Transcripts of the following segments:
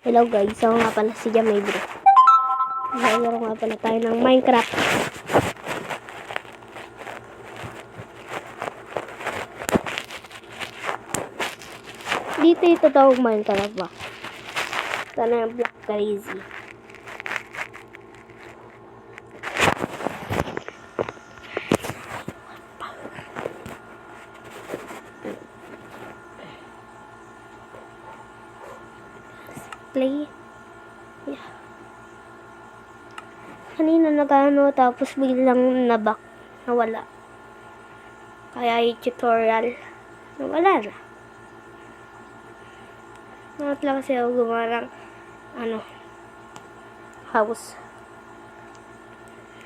Hello guys, ako nga pala si Jameybro. Naglalaro nga pala tayo ng Minecraft. Dito ito tawag Minecraft ba? Sana yung Black Crazy. Play. Yeah. Kanina nagano tapos biglang nabak. Nawala. Kaya yung tutorial. Nawala na. Nakot lang kasi ako gumawa ng house.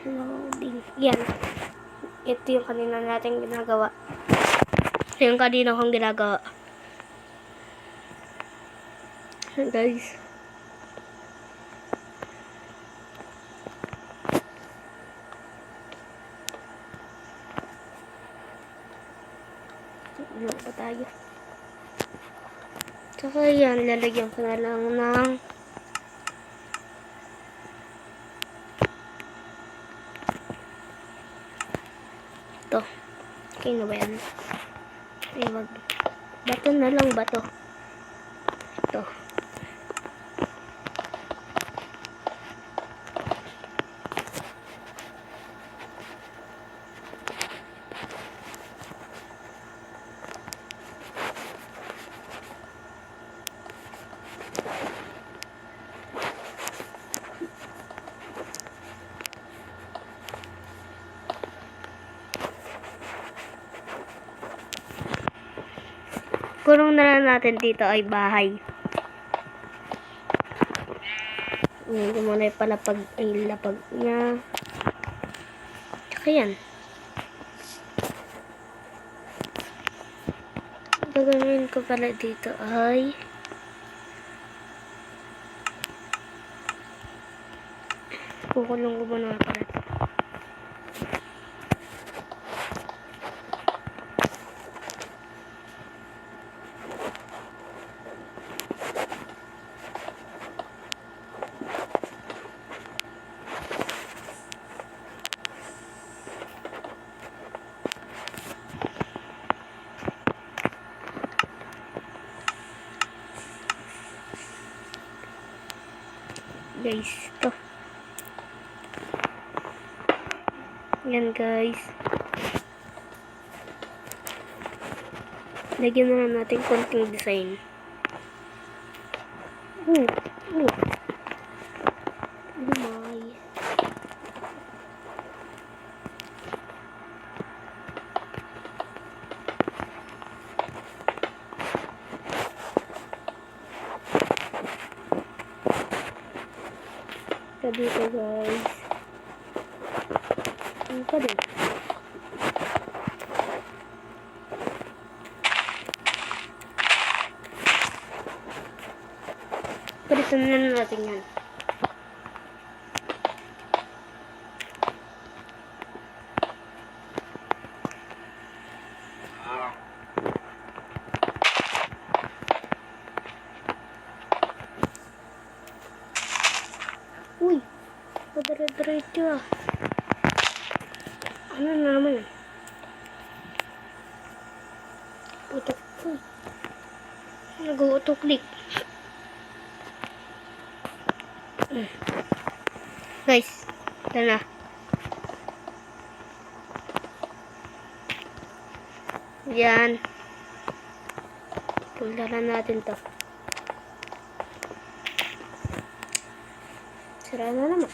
Loading. Yan. Ito yung kanina natin ginagawa. Ito yung kanina kong ginagawa. Guys. Ano pa tayo? Tsaka yan, lalagyan ko na lang ng ito. Okay na ba yan? Ay, wag. Bato na lang, bato. Ito. Kurong na lang natin dito ay bahay. Ngayon ko muna yung palapag ay lapag niya. Tsaka yan. Gagawin ko pala dito ay kukulong ko muna pala. Guys, ito. Yan guys. Lagyan na lang natin konting design. Lumay. Dito guys. Ano pa din? Palitan na natin yan. Uy! Padara-diretso ah. Ano na naman yan? Utok ko. Nag-auto-click. Guys, ito na. Yan. Pagdaran natin to. Sira na naman.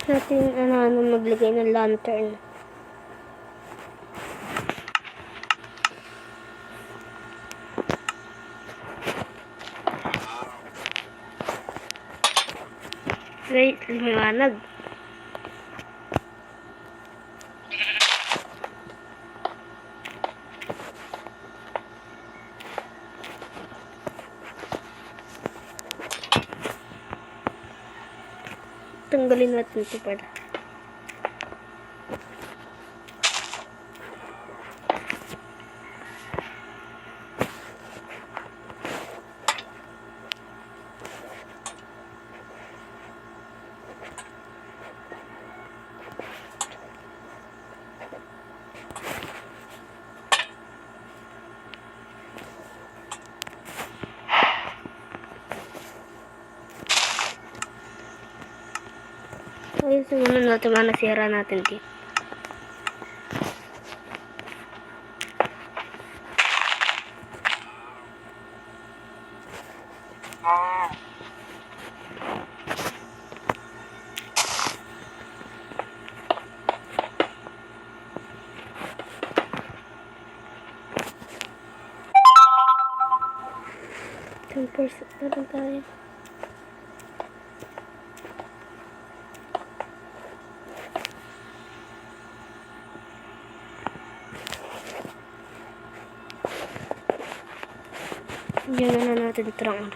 Natin maglagay ng lantern. Wait, liwanag. Tanggalin natin ito pala. Ayusin muna natin mga nasira natin dito. Percent na lang tayo. Diyan na natin trang.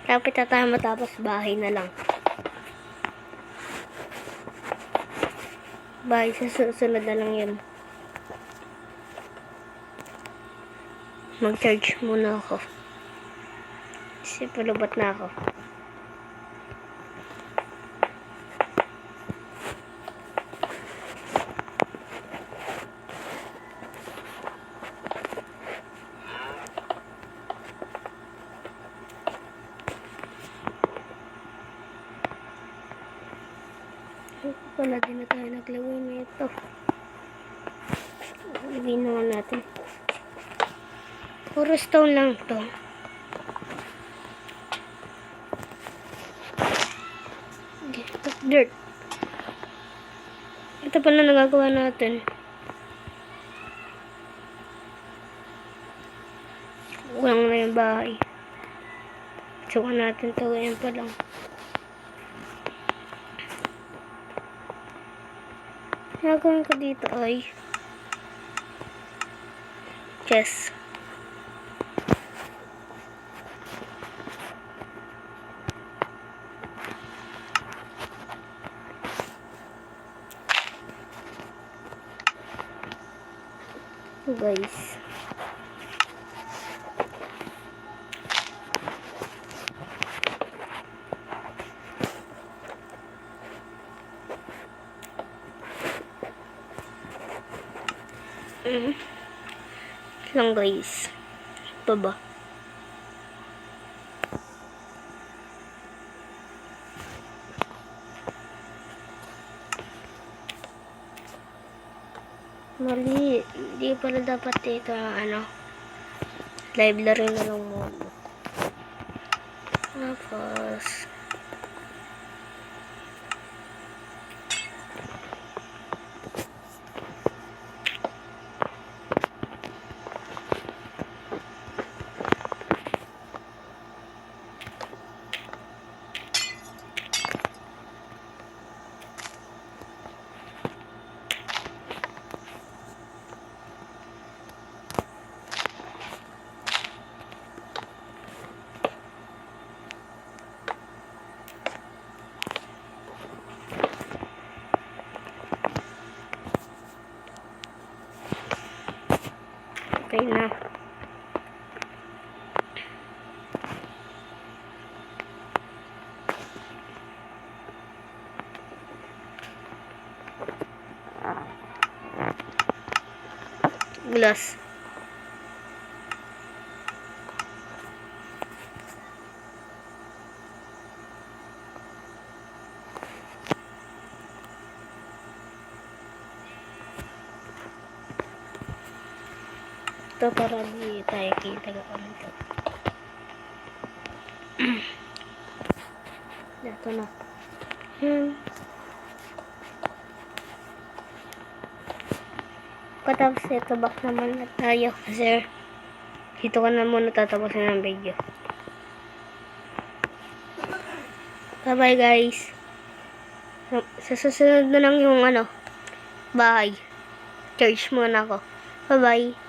Kapit na tayo matapos, bahay na lang. Bahay sa susunod na lang yun. Mag-charge muna ako. Kasi palubat na ako. Wala din na tayo naglagay na ito. Lagay naman natin. Puro stone lang to. Okay, dirt. Ito pala nagagawa natin. Walang na yung bahay. Suka natin ito. Ayan pa lang. Nagawin ko dito ay chest. So guys, lang guys. Baba. Mali. Hindi pala dapat ito library na lang muna. Tapos okay na. Glass. Ito para di tayo kita kung ito. Ito na. Pagkatapos ito, back naman na tayo. Kasi dito ko na muna tatapusin ang video. Bye-bye guys. Sa susunod na lang yung bahay. Charge muna ako. Bye-bye.